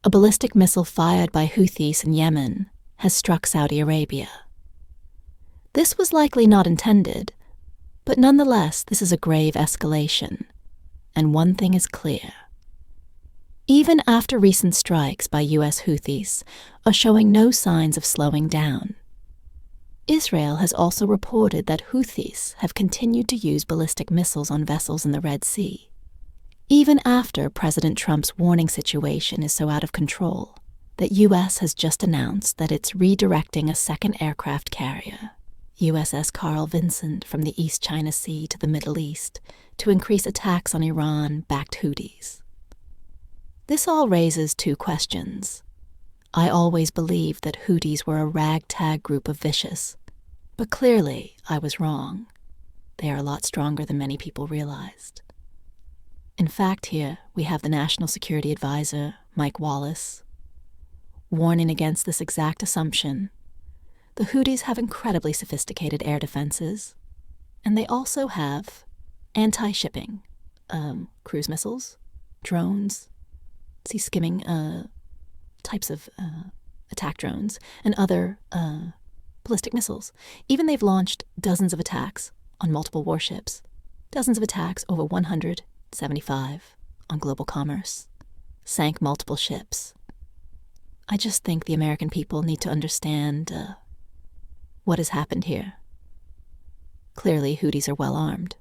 a ballistic missile fired by Houthis in Yemen has struck Saudi Arabia. This was likely not intended, but nonetheless this is a grave escalation, and one thing is clear. Even after recent strikes by US Houthis are showing no signs of slowing down, Israel has also reported that Houthis have continued to use ballistic missiles on vessels in the Red Sea, even after President Trump's warning situation is so out of control that US has just announced that it's redirecting a second aircraft carrier, USS Carl Vinson, from the East China Sea to the Middle East to increase attacks on Iran-backed Houthis. This all raises two questions. I always believed that Houthis were a ragtag group of vicious, but clearly I was wrong. They are a lot stronger than many people realized. In fact, here we have the National Security Advisor, Mike Wallace, warning against this exact assumption. The Houthis have incredibly sophisticated air defenses, and they also have anti-shipping, cruise missiles, drones, skimming types of attack drones, and other ballistic missiles. Even they've launched dozens of attacks on multiple warships, dozens of attacks, over 175 on global commerce, sank multiple ships. I just think the American people need to understand what has happened here. Clearly, Houthis are well armed.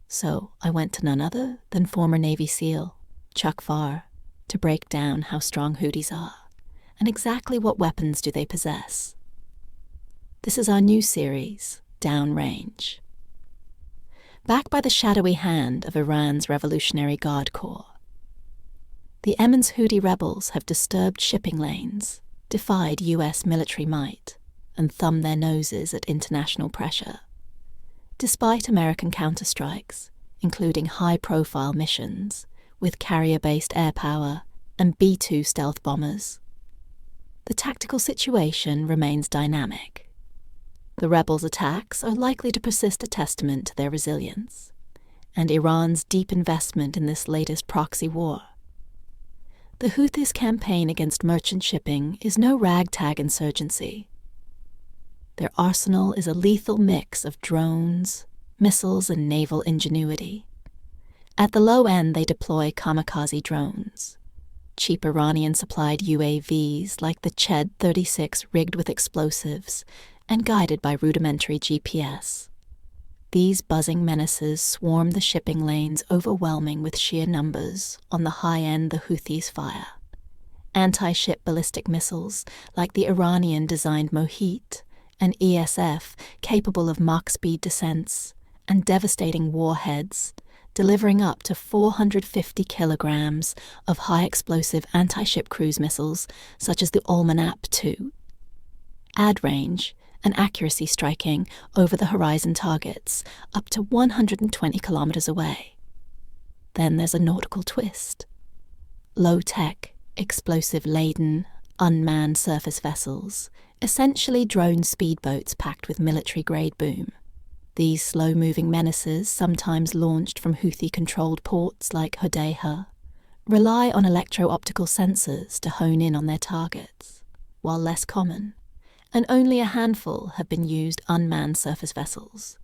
So I went to none other than former Navy SEAL Chuck Farr to break down how strong Houthis are and exactly what weapons do they possess. This is our new series, Downrange. Backed by the shadowy hand of Iran's Revolutionary Guard Corps, the Yemen's Houthi rebels have disturbed shipping lanes, defied US military might, and thumbed their noses at international pressure. Despite American counterstrikes, including high-profile missions with carrier-based air power and B-2 stealth bombers, the tactical situation remains dynamic. The rebels' attacks are likely to persist, a testament to their resilience, and Iran's deep investment in this latest proxy war. The Houthis' campaign against merchant shipping is no ragtag insurgency. Their arsenal is a lethal mix of drones, missiles, and naval ingenuity. At the low end, they deploy kamikaze drones, cheap Iranian-supplied UAVs like the Ched-36 rigged with explosives and guided by rudimentary GPS. These buzzing menaces swarm the shipping lanes, overwhelming with sheer numbers on the high end the Houthis fire. Anti-ship ballistic missiles like the Iranian-designed Mohit and ESF, capable of Mach-speed descents, and devastating warheads, delivering up to 450 kilograms of high-explosive anti-ship cruise missiles such as the Almanap II. Add range and accuracy striking over-the-horizon targets up to 120 kilometers away. Then there's a nautical twist. Low-tech, explosive-laden, unmanned surface vessels, essentially drone speedboats packed with military-grade boom. These slow-moving menaces, sometimes launched from Houthi-controlled ports like Hodeidah, rely on electro-optical sensors to hone in on their targets, while less common, and only a handful have been used unmanned surface vessels.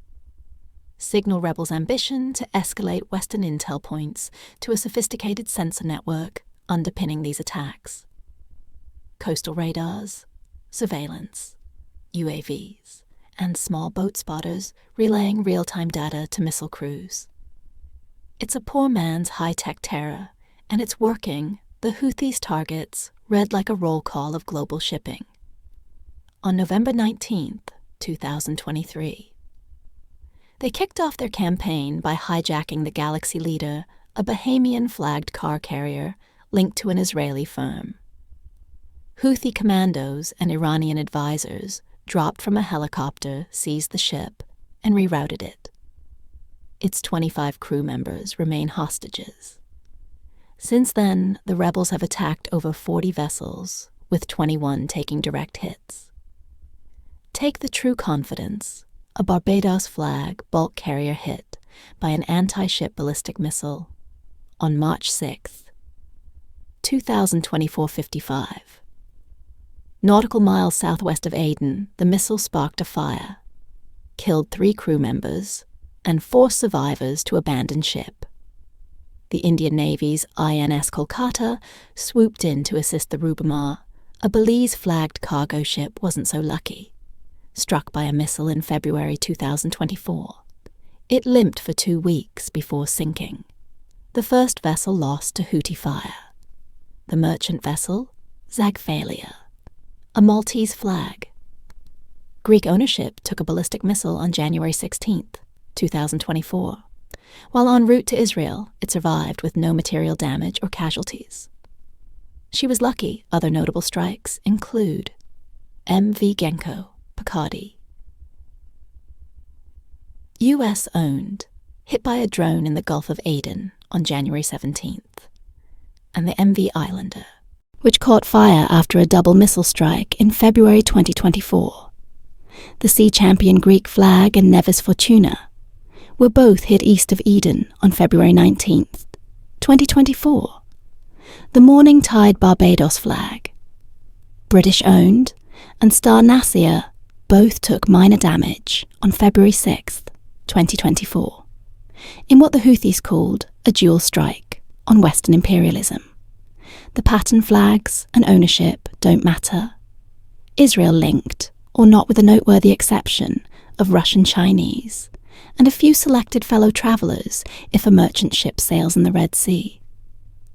Signal rebels' ambition to escalate Western intel points to a sophisticated sensor network underpinning these attacks. Coastal radars, surveillance, UAVs, and small boat spotters relaying real-time data to missile crews. It's a poor man's high-tech terror, and it's working. The Houthis' targets read like a roll call of global shipping. On November 19th, 2023, they kicked off their campaign by hijacking the Galaxy Leader, a Bahamian-flagged car carrier linked to an Israeli firm. Houthi commandos and Iranian advisors dropped from a helicopter, seized the ship, and rerouted it. Its 25 crew members remain hostages. Since then, the rebels have attacked over 40 vessels, with 21 taking direct hits. Take the True Confidence, a Barbados flag bulk carrier hit by an anti-ship ballistic missile on March 6th. 2024-55. Nautical miles southwest of Aden, the missile sparked a fire, killed 3 crew members, and forced survivors to abandon ship. The Indian Navy's INS Kolkata swooped in to assist the Rubamar. A Belize-flagged cargo ship wasn't so lucky. Struck by a missile in February 2024. It limped for 2 weeks before sinking. The first vessel lost to Houthi fire. The merchant vessel, Zagfalia, a Maltese flag. Greek ownership took a ballistic missile on January 16, 2024. While en route to Israel, it survived with no material damage or casualties. She was lucky. Other notable strikes include MV Genko, Picardy. U.S. owned, hit by a drone in the Gulf of Aden on January 17th, and the MV Islander, which caught fire after a double missile strike in February 2024. The Sea Champion Greek flag and Nevis Fortuna were both hit east of Eden on February 19th, 2024. The Morning Tide Barbados flag, British-owned, and Star Nasir both took minor damage on February 6th, 2024, in what the Houthis called a dual strike on Western imperialism. The pattern flags and ownership don't matter. Israel-linked, or not, with a noteworthy exception of Russian-Chinese, and a few selected fellow travellers if a merchant ship sails in the Red Sea.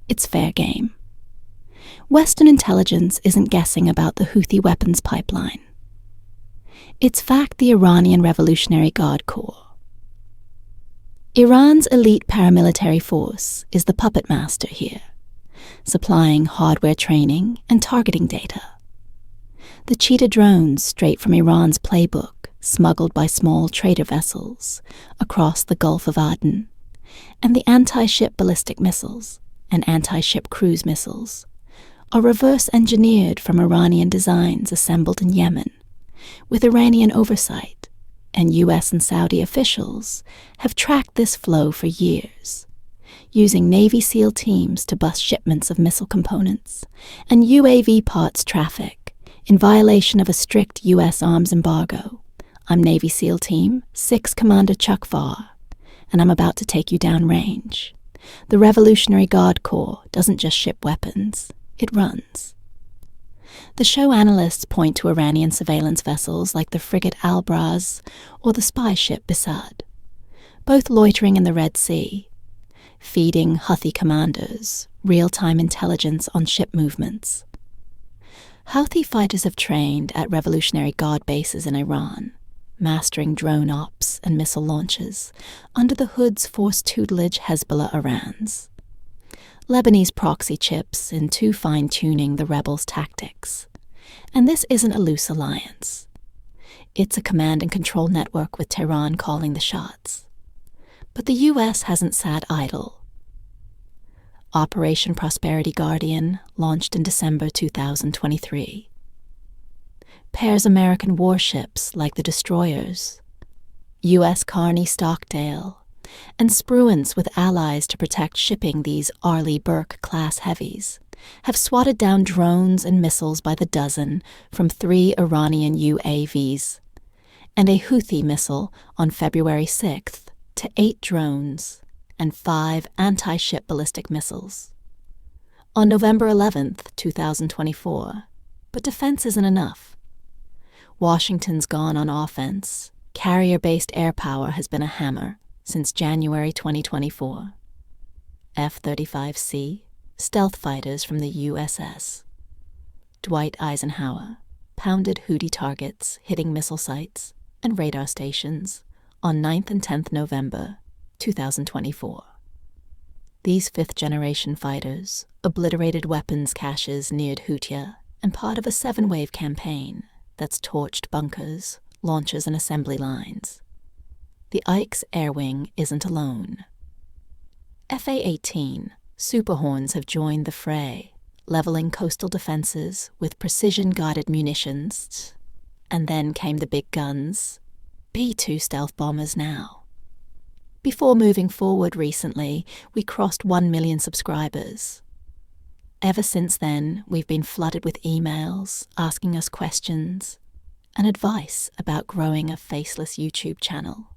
It's fair game. Western intelligence isn't guessing about the Houthi weapons pipeline. It's fact the Iranian Revolutionary Guard Corps. Iran's elite paramilitary force is the puppet master here, supplying hardware training and targeting data. The Cheetah drones straight from Iran's playbook, smuggled by small trader vessels across the Gulf of Aden, and the anti-ship ballistic missiles and anti-ship cruise missiles are reverse-engineered from Iranian designs assembled in Yemen, with Iranian oversight, and US and Saudi officials have tracked this flow for years, using Navy SEAL teams to bust shipments of missile components and UAV parts traffic in violation of a strict US arms embargo. I'm Navy SEAL Team 6 Commander Chuck Farr, and I'm about to take you down range. The Revolutionary Guard Corps doesn't just ship weapons, it runs. The show analysts point to Iranian surveillance vessels like the frigate Albraz or the spy ship Bisad, both loitering in the Red Sea, feeding Houthi commanders real-time intelligence on ship movements. Houthi fighters have trained at Revolutionary Guard bases in Iran, mastering drone ops and missile launches under the hood's forced tutelage Hezbollah Iran's. Lebanese proxy chips into fine-tuning the rebels' tactics. And this isn't a loose alliance. It's a command and control network with Tehran calling the shots. But the U.S. hasn't sat idle. Operation Prosperity Guardian launched in December 2023. Pairs American warships like the destroyers, U.S. Carney Stockdale, and Spruance with allies to protect shipping these Arleigh Burke-class heavies, have swatted down drones and missiles by the dozen from 3 Iranian UAVs, and a Houthi missile on February 6th to 8 drones and 5 anti-ship ballistic missiles. On November 11th, 2024, but defense isn't enough. Washington's gone on offense. Carrier-based air power has been a hammer since January 2024. F-35C, stealth fighters from the USS. Dwight Eisenhower pounded Houthi targets hitting missile sites and radar stations on 9th and 10th November 2024. These 5th-generation fighters obliterated weapons caches near Houthi and part of a 7-wave campaign that's torched bunkers, launchers, and assembly lines. The Ike's air wing isn't alone. FA-18 Super Horns have joined the fray, leveling coastal defenses with precision-guided munitions. And then came the big guns, B-2 stealth bombers now. Before moving forward recently, we crossed 1 million subscribers. Ever since then, we've been flooded with emails asking us questions and advice about growing a faceless YouTube channel.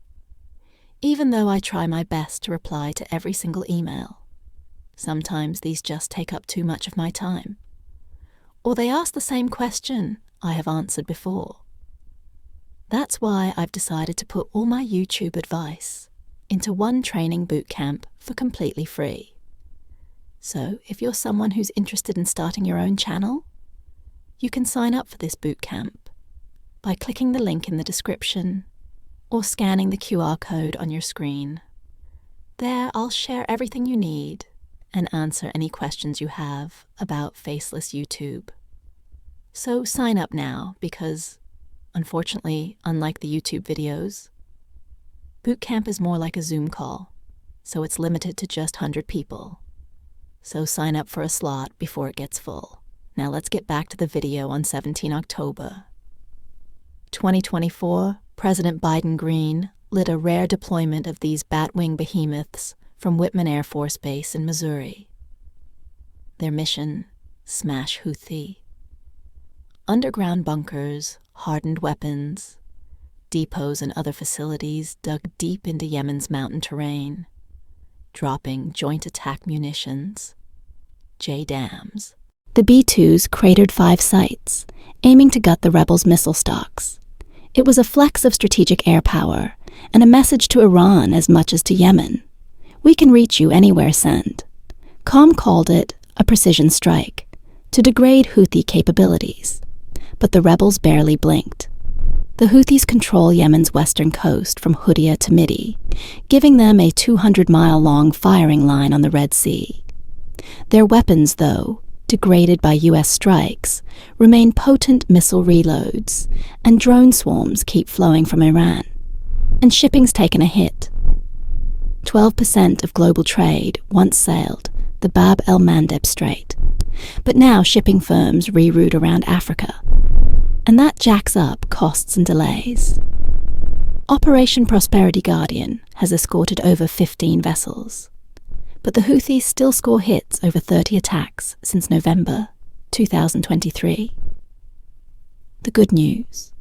Even though I try my best to reply to every single email, sometimes these just take up too much of my time. Or they ask the same question I have answered before. That's why I've decided to put all my YouTube advice into one training bootcamp for completely free. So if you're someone who's interested in starting your own channel, you can sign up for this bootcamp by clicking the link in the description or scanning the QR code on your screen. There, I'll share everything you need and answer any questions you have about faceless YouTube. So sign up now because, unfortunately, unlike the YouTube videos, bootcamp is more like a Zoom call, so it's limited to just 100 people. So sign up for a slot before it gets full. Now let's get back to the video on 17 October. 2024, President Biden Green led a rare deployment of these bat-wing behemoths from Whitman Air Force Base in Missouri. Their mission, smash Houthi. Underground bunkers, hardened weapons, depots and other facilities dug deep into Yemen's mountain terrain, dropping joint attack munitions, JDAMs. The B-2s cratered 5 sites, aiming to gut the rebels' missile stocks. It was a flex of strategic air power and a message to Iran as much as to Yemen. We can reach you anywhere, send. Com called it a precision strike to degrade Houthi capabilities, but the rebels barely blinked. The Houthis control Yemen's western coast from Houthi to Midi, giving them a 200-mile-long firing line on the Red Sea. Their weapons, though, degraded by U.S. strikes, remain potent missile reloads, and drone swarms keep flowing from Iran. And shipping's taken a hit. 12% of global trade once sailed the Bab el-Mandeb Strait, but now shipping firms reroute around Africa, and that jacks up costs and delays. Operation Prosperity Guardian has escorted over 15 vessels, but the Houthis still score hits over 30 attacks since November 2023. The good news: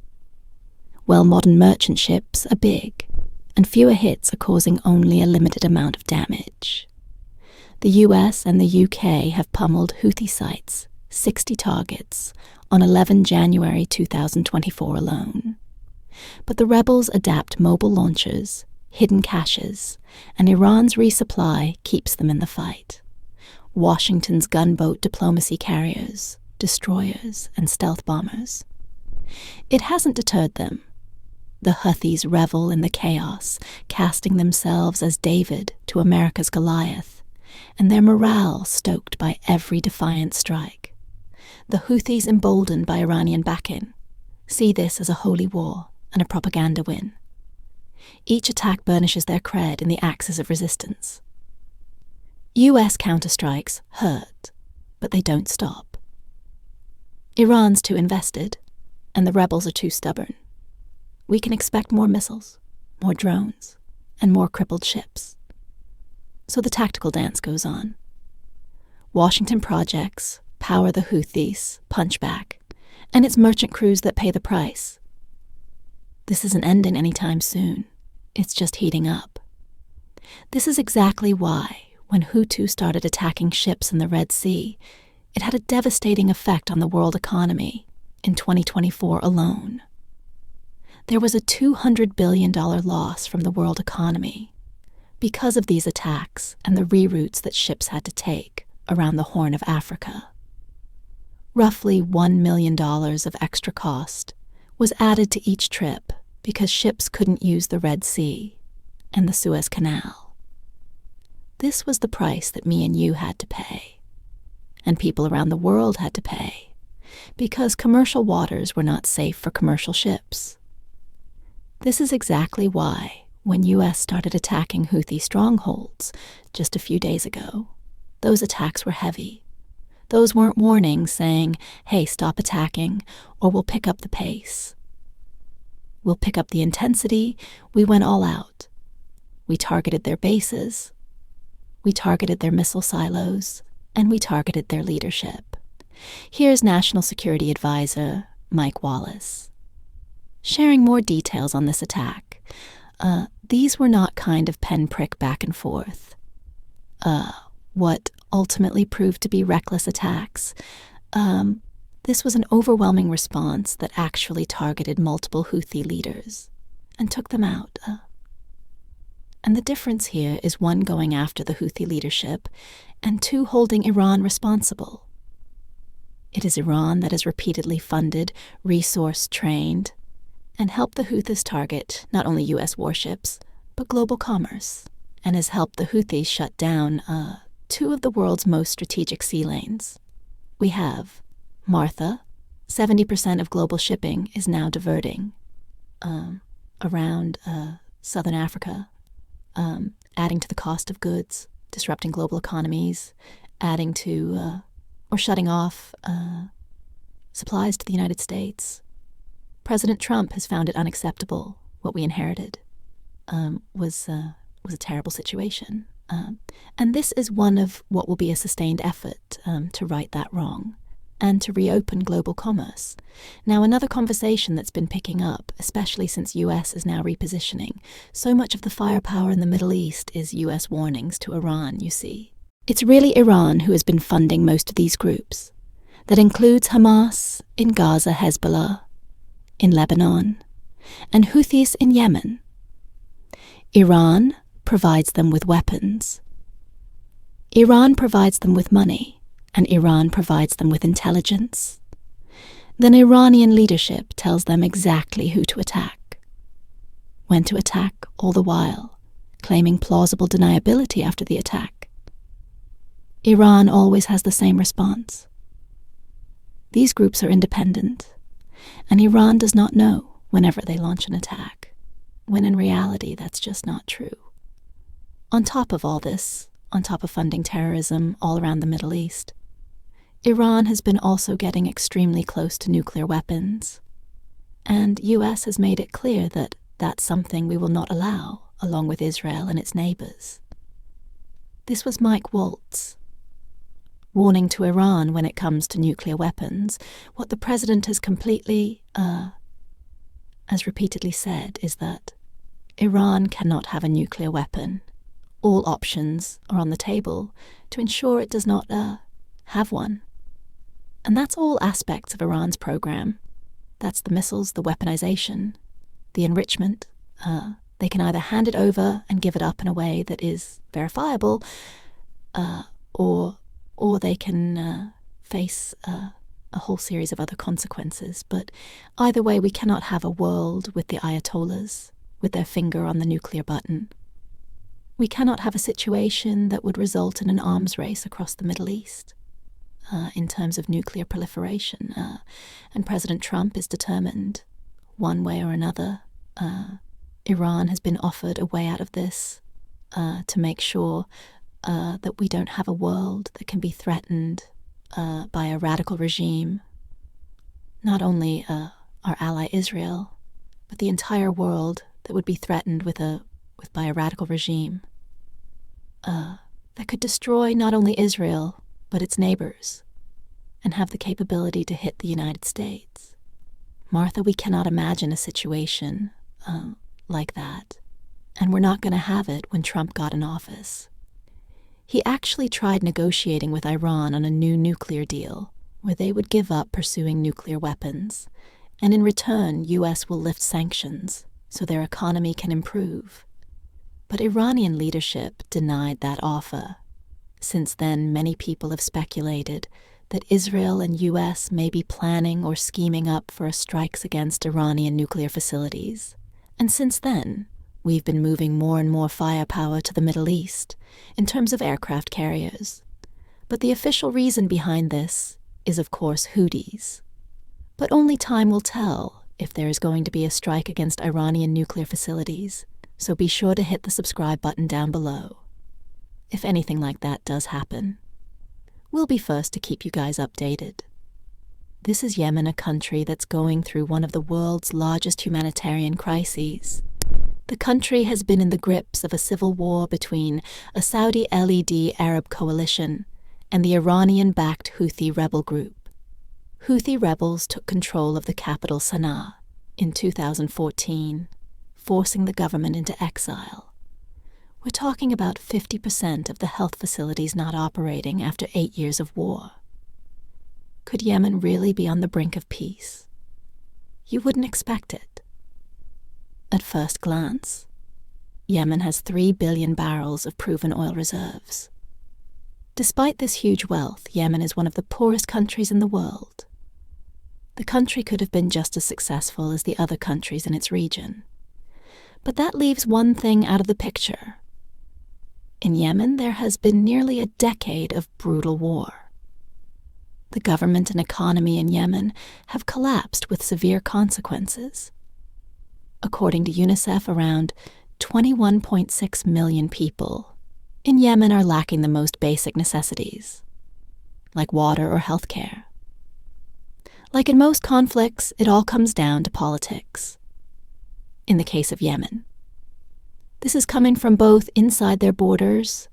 well, modern merchant ships are big, and fewer hits are causing only a limited amount of damage. The US and the UK have pummeled Houthi sites, 60 targets, on 11 January 2024 alone. But the rebels adapt mobile launchers, hidden caches, and Iran's resupply keeps them in the fight. Washington's gunboat diplomacy carriers, destroyers, and stealth bombers. It hasn't deterred them. The Houthis revel in the chaos, casting themselves as David to America's Goliath, and their morale stoked by every defiant strike. The Houthis, emboldened by Iranian backing, see this as a holy war and a propaganda win. Each attack burnishes their cred in the axis of resistance. US counterstrikes hurt, but they don't stop. Iran's too invested, and the rebels are too stubborn. We can expect more missiles, more drones, and more crippled ships. So the tactical dance goes on. Washington projects power the Houthis, punch back, and it's merchant crews that pay the price. This isn't ending anytime soon. It's just heating up. This is exactly why, when Houthi started attacking ships in the Red Sea, it had a devastating effect on the world economy in 2024 alone. There was a $200 billion loss from the world economy because of these attacks and the reroutes that ships had to take around the Horn of Africa. Roughly $1 million of extra cost was added to each trip because ships couldn't use the Red Sea and the Suez Canal. This was the price that me and you had to pay, and people around the world had to pay, because commercial waters were not safe for commercial ships. This is exactly why, when US started attacking Houthi strongholds just a few days ago, those attacks were heavy. Those weren't warnings saying, hey, stop attacking, or we'll pick up the pace. We'll pick up the intensity. We went all out. We targeted their bases. We targeted their missile silos and we targeted their leadership. Here's National Security Advisor Mike Wallace, sharing more details on this attack. These were not kind of pen-prick back and forth. What ultimately proved to be reckless attacks. This was an overwhelming response that actually targeted multiple Houthi leaders and took them out. And the difference here is one going after the Houthi leadership and two holding Iran responsible. It is Iran that has repeatedly funded, resourced, trained, and helped the Houthis target not only U.S. warships, but global commerce, and has helped the Houthis shut down two of the world's most strategic sea lanes. We have Martha, 70% of global shipping is now diverting around southern Africa, adding to the cost of goods, disrupting global economies, adding to or shutting off supplies to the United States. President Trump has found it unacceptable. What we inherited was a terrible situation. And this is one of what will be a sustained effort to right that wrong and to reopen global commerce. Now, another conversation that's been picking up, especially since U.S. is now repositioning, so much of the firepower in the Middle East is U.S. warnings to Iran, you see. It's really Iran who has been funding most of these groups. That includes Hamas in Gaza, Hezbollah in Lebanon, and Houthis in Yemen. Iran provides them with weapons. Iran provides them with money, and Iran provides them with intelligence. Then Iranian leadership tells them exactly who to attack, when to attack, all the while claiming plausible deniability after the attack. Iran always has the same response. These groups are independent, and Iran does not know whenever they launch an attack, when in reality that's just not true. On top of all this, on top of funding terrorism all around the Middle East, Iran has been also getting extremely close to nuclear weapons, and U.S. has made it clear that that's something we will not allow, along with Israel and its neighbors. This was Mike Waltz, warning to Iran when it comes to nuclear weapons. What the president has completely, as repeatedly said, is that Iran cannot have a nuclear weapon. All options are on the table to ensure it does not have one. And that's all aspects of Iran's program. That's the missiles, the weaponization, the enrichment. They can either hand it over and give it up in a way that is verifiable, or they can face a whole series of other consequences. But either way, we cannot have a world with the Ayatollahs with their finger on the nuclear button. We cannot have a situation that would result in an arms race across the Middle East in terms of nuclear proliferation. And President Trump is determined, one way or another. Iran has been offered a way out of this to make sure that we don't have a world that can be threatened by a radical regime. Not only our ally Israel, but the entire world that would be threatened by a radical regime that could destroy not only Israel, but its neighbors, and have the capability to hit the United States. Martha, we cannot imagine a situation like that, and we're not going to have it when Trump got in office. He actually tried negotiating with Iran on a new nuclear deal, where they would give up pursuing nuclear weapons, and in return, U.S. will lift sanctions so their economy can improve. But Iranian leadership denied that offer. Since then, many people have speculated that Israel and U.S. may be planning or scheming up for strikes against Iranian nuclear facilities. And since then, we've been moving more and more firepower to the Middle East in terms of aircraft carriers. But the official reason behind this is, of course, Houthis. But only time will tell if there is going to be a strike against Iranian nuclear facilities, so be sure to hit the subscribe button down below. If anything like that does happen, we'll be first to keep you guys updated. This is Yemen, a country that's going through one of the world's largest humanitarian crises. The country has been in the grips of a civil war between a Saudi-led Arab coalition and the Iranian-backed Houthi rebel group. Houthi rebels took control of the capital Sana'a in 2014, forcing the government into exile. We're talking about 50% of the health facilities not operating after 8 years of war. Could Yemen really be on the brink of peace? You wouldn't expect it. At first glance, Yemen has 3 billion barrels of proven oil reserves. Despite this huge wealth, Yemen is one of the poorest countries in the world. The country could have been just as successful as the other countries in its region. But that leaves one thing out of the picture. In Yemen, there has been nearly a decade of brutal war. The government and economy in Yemen have collapsed with severe consequences. According to UNICEF, around 21.6 million people in Yemen are lacking the most basic necessities, like water or health care. Like in most conflicts, it all comes down to politics. In the case of Yemen, this is coming from both inside their borders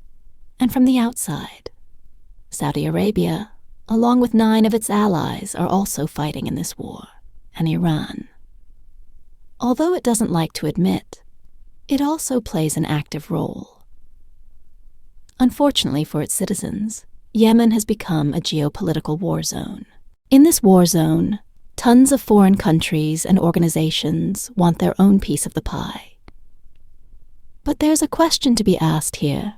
and from the outside. Saudi Arabia, along with 9 of its allies, are also fighting in this war, and Iran. Although it doesn't like to admit, it also plays an active role. Unfortunately for its citizens, Yemen has become a geopolitical war zone. In this war zone, tons of foreign countries and organizations want their own piece of the pie. But there's a question to be asked here.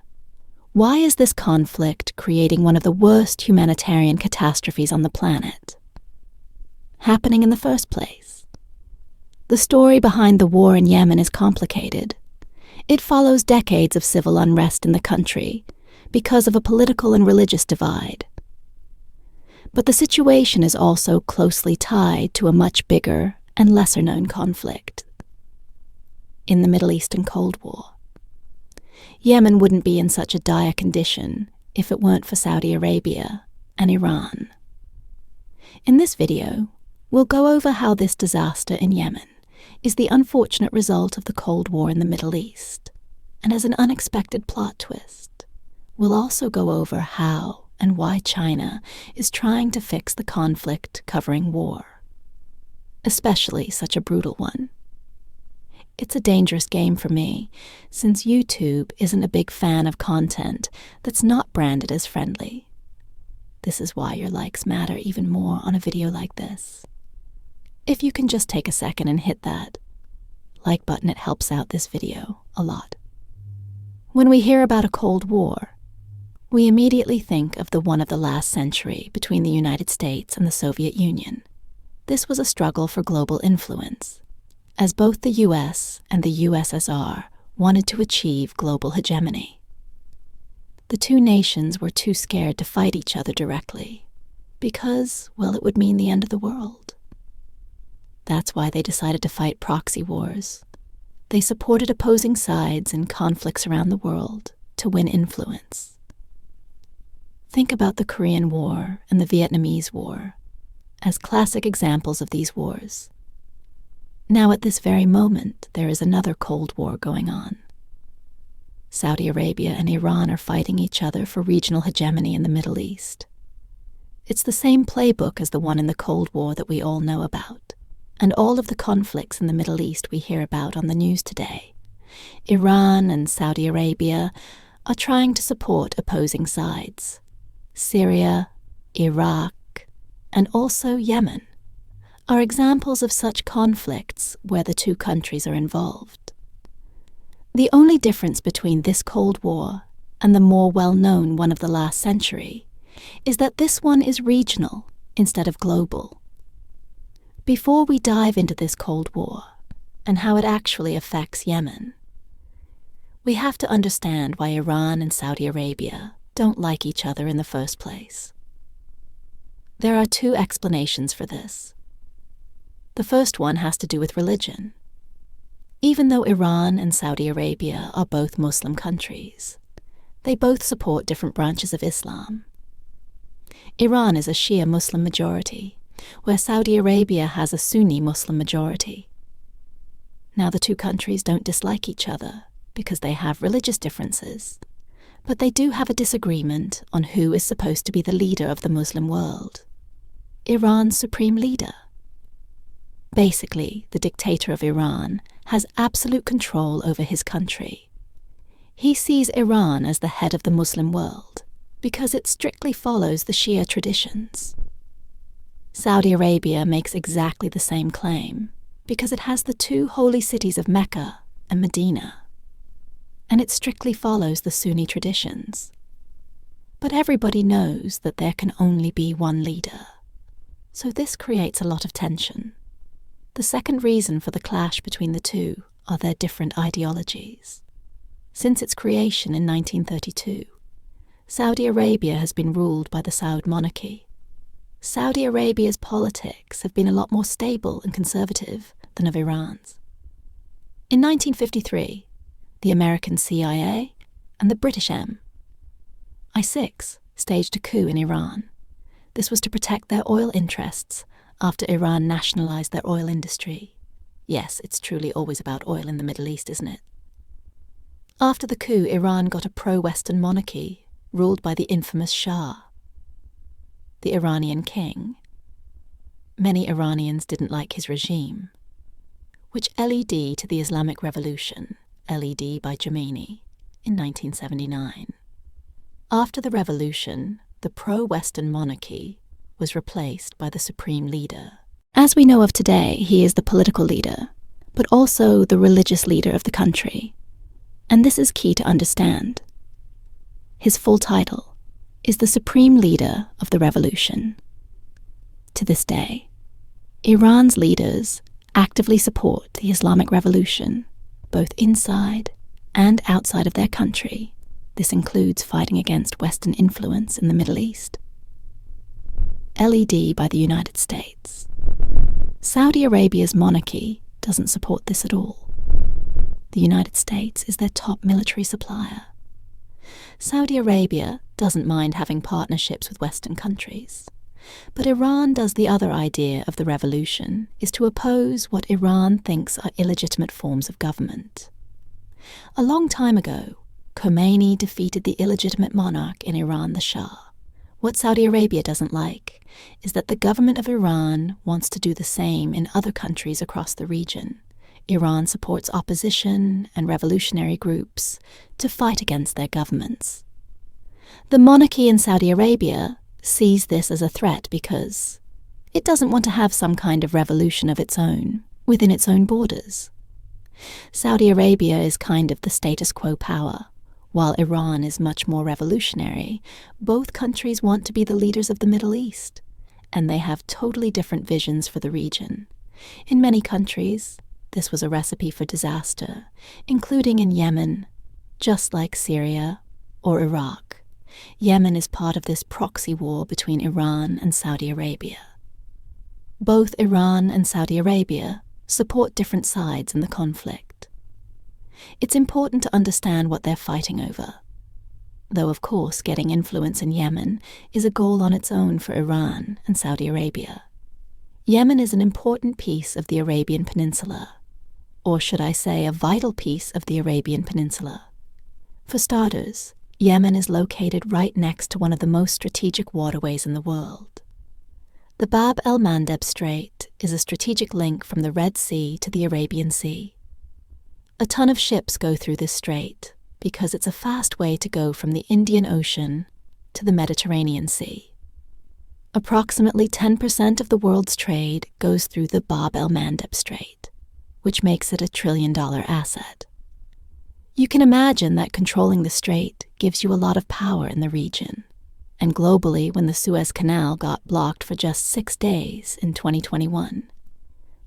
Why is this conflict creating one of the worst humanitarian catastrophes on the planet happening in the first place? The story behind the war in Yemen is complicated. It follows decades of civil unrest in the country because of a political and religious divide. But the situation is also closely tied to a much bigger and lesser-known conflict in the Middle Eastern Cold War. Yemen wouldn't be in such a dire condition if it weren't for Saudi Arabia and Iran. In this video, we'll go over how this disaster in Yemen is the unfortunate result of the Cold War in the Middle East, and as an unexpected plot twist, we'll also go over how and why China is trying to fix the conflict covering war, especially such a brutal one. It's a dangerous game for me, since YouTube isn't a big fan of content that's not branded as friendly. This is why your likes matter even more on a video like this. If you can just take a second and hit that like button, it helps out this video a lot. When we hear about a Cold War, we immediately think of the one of the last century between the United States and the Soviet Union. This was a struggle for global influence, as both the US and the USSR wanted to achieve global hegemony. The two nations were too scared to fight each other directly, because, well, it would mean the end of the world. That's why they decided to fight proxy wars. They supported opposing sides in conflicts around the world to win influence. Think about the Korean War and the Vietnamese War as classic examples of these wars. Now at this very moment, there is another Cold War going on. Saudi Arabia and Iran are fighting each other for regional hegemony in the Middle East. It's the same playbook as the one in the Cold War that we all know about, and all of the conflicts in the Middle East we hear about on the news today. Iran and Saudi Arabia are trying to support opposing sides. Syria, Iraq, and also Yemen are examples of such conflicts where the two countries are involved. The only difference between this Cold War and the more well-known one of the last century is that this one is regional instead of global. Before we dive into this Cold War and how it actually affects Yemen, we have to understand why Iran and Saudi Arabia don't like each other in the first place. There are 2 explanations for this. The first one has to do with religion. Even though Iran and Saudi Arabia are both Muslim countries, they both support different branches of Islam. Iran is a Shia Muslim majority, where Saudi Arabia has a Sunni Muslim majority. Now the two countries don't dislike each other because they have religious differences, But they do have a disagreement on who is supposed to be the leader of the Muslim world. Iran's supreme leader. Basically, the dictator of Iran has absolute control over his country. He sees Iran as the head of the Muslim world because it strictly follows the Shia traditions. Saudi Arabia makes exactly the same claim because it has the two holy cities of Mecca and Medina, and it strictly follows the Sunni traditions. But everybody knows that there can only be one leader, so this creates a lot of tension. The second reason for the clash between the two are their different ideologies. Since its creation in 1932, Saudi Arabia has been ruled by the Saud monarchy. Saudi Arabia's politics have been a lot more stable and conservative than of Iran's. In 1953, the American CIA and the British MI6 staged a coup in Iran. This was to protect their oil interests after Iran nationalized their oil industry. Yes, it's truly always about oil in the Middle East, isn't it? After the coup, Iran got a pro-Western monarchy ruled by the infamous Shah, the Iranian king. Many Iranians didn't like his regime, which led to the Islamic Revolution, led by Khomeini, in 1979. After the revolution, the pro-Western monarchy was replaced by the supreme leader. As we know of today, he is the political leader, but also the religious leader of the country. And this is key to understand. His full title is the Supreme Leader of the Revolution. To this day, Iran's leaders actively support the Islamic Revolution, both inside and outside of their country. This includes fighting against Western influence in the Middle East. LED by the United States. Saudi Arabia's monarchy doesn't support this at all. The United States is their top military supplier. Saudi Arabia doesn't mind having partnerships with Western countries. But Iran does the other idea of the revolution is to oppose what Iran thinks are illegitimate forms of government. A long time ago, Khomeini defeated the illegitimate monarch in Iran, the Shah. What Saudi Arabia doesn't like is that the government of Iran wants to do the same in other countries across the region. Iran supports opposition and revolutionary groups to fight against their governments. The monarchy in Saudi Arabia sees this as a threat because it doesn't want to have some kind of revolution of its own within its own borders. Saudi Arabia is kind of the status quo power. While Iran is much more revolutionary, both countries want to be the leaders of the Middle East, and they have totally different visions for the region. In many countries, this was a recipe for disaster, including in Yemen, just like Syria or Iraq. Yemen is part of this proxy war between Iran and Saudi Arabia. Both Iran and Saudi Arabia support different sides in the conflict. It's important to understand what they're fighting over. Though, of course, getting influence in Yemen is a goal on its own for Iran and Saudi Arabia. Yemen is an important piece of the Arabian Peninsula, or should I say a vital piece of the Arabian Peninsula. For starters, Yemen is located right next to one of the most strategic waterways in the world. The Bab el-Mandeb Strait is a strategic link from the Red Sea to the Arabian Sea. A ton of ships go through this strait because it's a fast way to go from the Indian Ocean to the Mediterranean Sea. Approximately 10% of the world's trade goes through the Bab el-Mandeb Strait, which makes it $1 trillion asset. You can imagine that controlling the strait gives you a lot of power in the region. And globally, when the Suez Canal got blocked for just 6 days in 2021,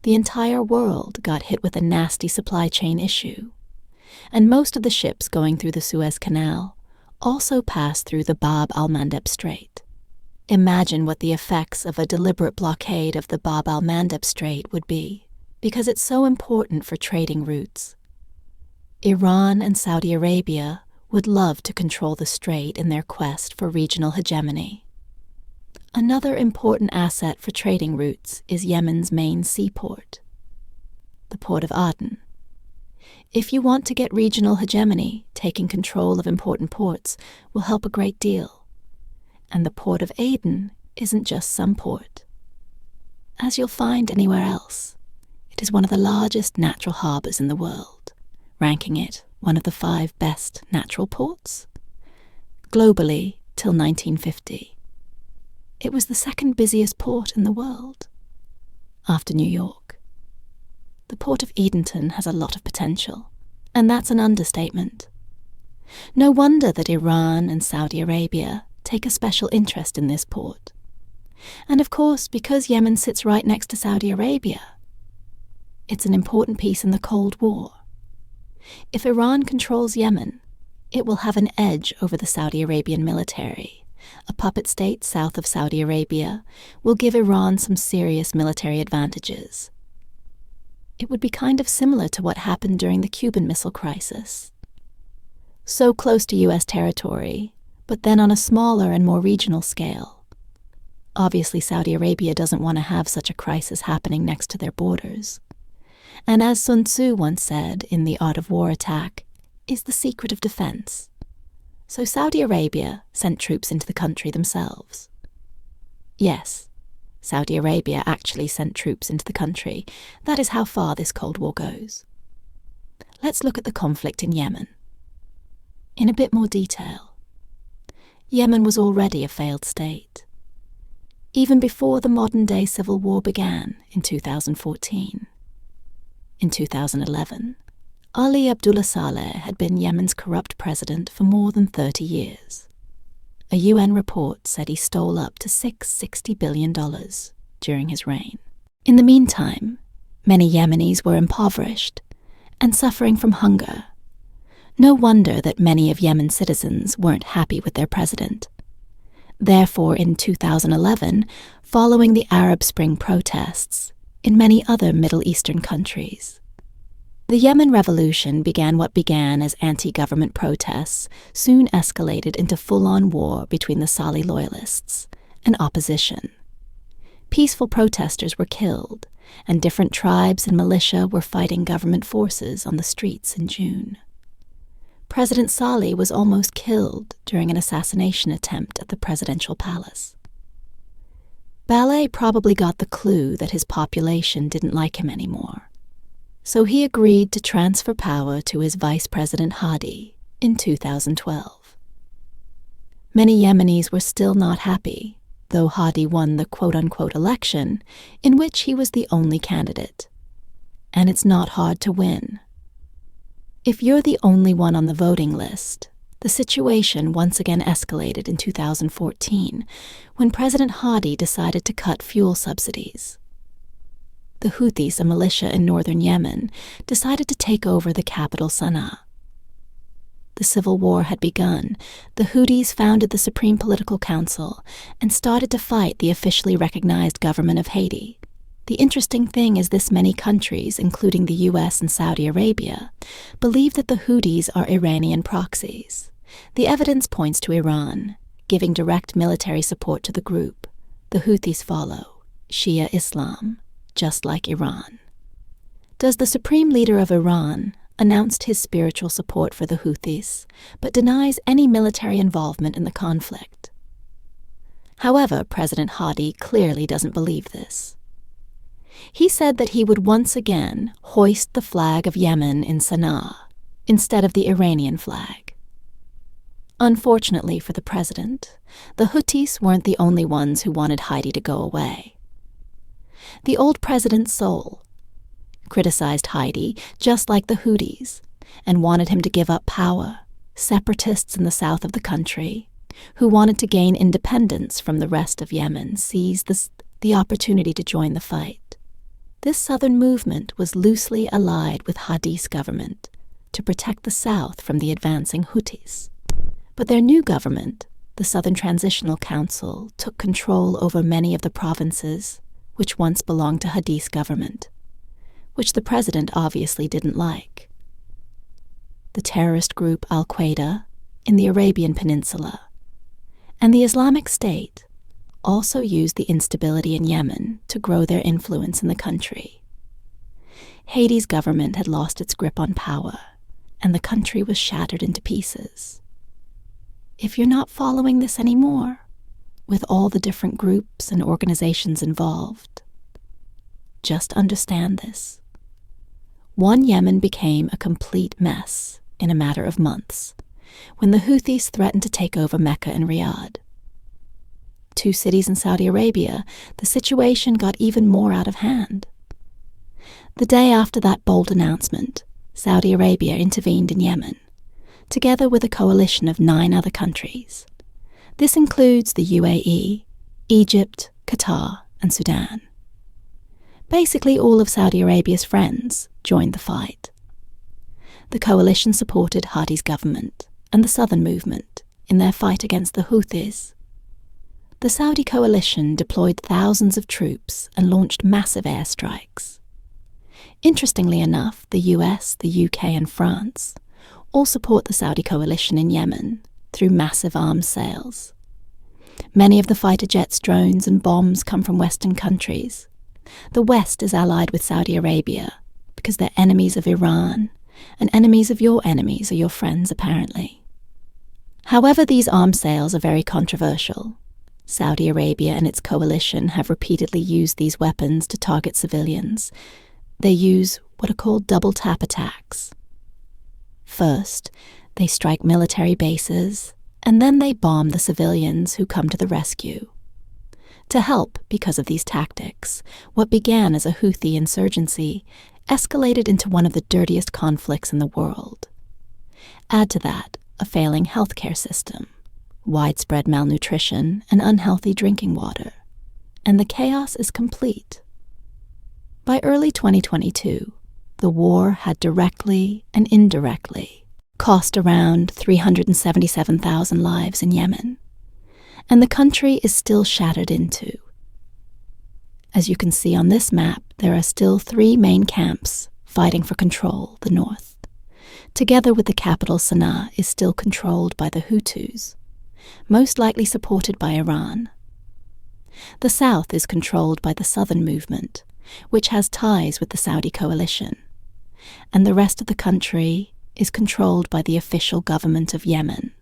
the entire world got hit with a nasty supply chain issue. And most of the ships going through the Suez Canal also pass through the Bab el-Mandeb Strait. Imagine what the effects of a deliberate blockade of the Bab el-Mandeb Strait would be, because it's so important for trading routes. Iran and Saudi Arabia would love to control the strait in their quest for regional hegemony. Another important asset for trading routes is Yemen's main seaport, the port of Aden. If you want to get regional hegemony, taking control of important ports will help a great deal. And the port of Aden isn't just some port. As you'll find anywhere else, it is one of the largest natural harbors in the world, ranking it one of the 5 best natural ports. Globally, till 1950, it was the second busiest port in the world, after New York. The port of Edenton has a lot of potential, and that's an understatement. No wonder that Iran and Saudi Arabia take a special interest in this port. And of course, because Yemen sits right next to Saudi Arabia, it's an important piece in the Cold War. If Iran controls Yemen, it will have an edge over the Saudi Arabian military. A puppet state south of Saudi Arabia will give Iran some serious military advantages. It would be kind of similar to what happened during the Cuban Missile Crisis. So close to U.S. territory, but then on a smaller and more regional scale. Obviously, Saudi Arabia doesn't want to have such a crisis happening next to their borders. And as Sun Tzu once said in The Art of War Attack, is the secret of defense. So Saudi Arabia sent troops into the country themselves. Yes, Saudi Arabia actually sent troops into the country. That is how far this Cold War goes. Let's look at the conflict in Yemen. In a bit more detail. Yemen was already a failed state. Even before the modern-day civil war began in 2014. In 2011, Ali Abdullah Saleh had been Yemen's corrupt president for more than 30 years. A UN report said he stole up to $660 billion during his reign. In the meantime, many Yemenis were impoverished and suffering from hunger. No wonder that many of Yemen's citizens weren't happy with their president. Therefore, in 2011, following the Arab Spring protests in many other Middle Eastern countries, the Yemen Revolution began what began as anti-government protests, soon escalated into full-on war between the Saleh loyalists and opposition. Peaceful protesters were killed, and different tribes and militia were fighting government forces on the streets in June. President Saleh was almost killed during an assassination attempt at the presidential palace. Ballet probably got the clue that his population didn't like him anymore. So he agreed to transfer power to his vice president Hadi in 2012. Many Yemenis were still not happy, though Hadi won the quote-unquote election in which he was the only candidate. And it's not hard to win. If you're the only one on the voting list, the situation once again escalated in 2014 when President Hadi decided to cut fuel subsidies. The Houthis, a militia in northern Yemen, decided to take over the capital Sana'a. The civil war had begun. The Houthis founded the Supreme Political Council and started to fight the officially recognized government of Haiti. The interesting thing is this many countries, including the U.S. and Saudi Arabia, believe that the Houthis are Iranian proxies. The evidence points to Iran, giving direct military support to the group. The Houthis follow Shia Islam, just like Iran. Does the supreme leader of Iran announced his spiritual support for the Houthis, but denies any military involvement in the conflict? However, President Hadi clearly doesn't believe this. He said that he would once again hoist the flag of Yemen in Sana'a instead of the Iranian flag. Unfortunately for the president, the Houthis weren't the only ones who wanted Hadi to go away. The old president Sol criticized Hadi just like the Houthis and wanted him to give up power. Separatists in the south of the country, who wanted to gain independence from the rest of Yemen, seized the opportunity to join the fight. This southern movement was loosely allied with Hadi's government to protect the south from the advancing Houthis. But their new government, the Southern Transitional Council, took control over many of the provinces which once belonged to Hadi's government, which the president obviously didn't like. The terrorist group Al-Qaeda in the Arabian Peninsula and the Islamic State also used the instability in Yemen to grow their influence in the country. Haiti's government had lost its grip on power, and the country was shattered into pieces. If you're not following this anymore, with all the different groups and organizations involved, just understand this. One Yemen became a complete mess in a matter of months when the Houthis threatened to take over Mecca and Riyadh. Two cities in Saudi Arabia, the situation got even more out of hand. The day after that bold announcement, Saudi Arabia intervened in Yemen, together with a coalition of 9 other countries. This includes the UAE, Egypt, Qatar, and Sudan. Basically, all of Saudi Arabia's friends joined the fight. The coalition supported Hadi's government and the Southern Movement in their fight against the Houthis. The Saudi coalition deployed thousands of troops and launched massive airstrikes. Interestingly enough, the US, the UK, and France all support the Saudi coalition in Yemen through massive arms sales. Many of the fighter jets, drones, and bombs come from Western countries. The West is allied with Saudi Arabia because they're enemies of Iran, and enemies of your enemies are your friends, apparently. However, these arms sales are very controversial. Saudi Arabia and its coalition have repeatedly used these weapons to target civilians. They use what are called double-tap attacks. First, they strike military bases, and then they bomb the civilians who come to the rescue. To help, because of these tactics, what began as a Houthi insurgency escalated into one of the dirtiest conflicts in the world. Add to that a failing healthcare system, widespread malnutrition, and unhealthy drinking water, and the chaos is complete. By early 2022, the war had directly and indirectly cost around 377,000 lives in Yemen, and the country is still shattered into. As you can see on this map, there are still 3 main camps fighting for control: the north, together with the capital Sana'a, is still controlled by the Hutus, most likely supported by Iran. The south is controlled by the Southern Movement, which has ties with the Saudi coalition, and the rest of the country is controlled by the official government of Yemen.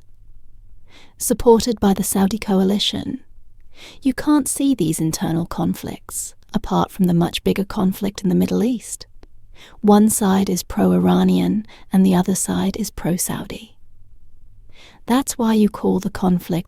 Supported by the Saudi coalition, you can't see these internal conflicts apart from the much bigger conflict in the Middle East. One side is pro-Iranian and the other side is pro-Saudi. That's why you call the conflict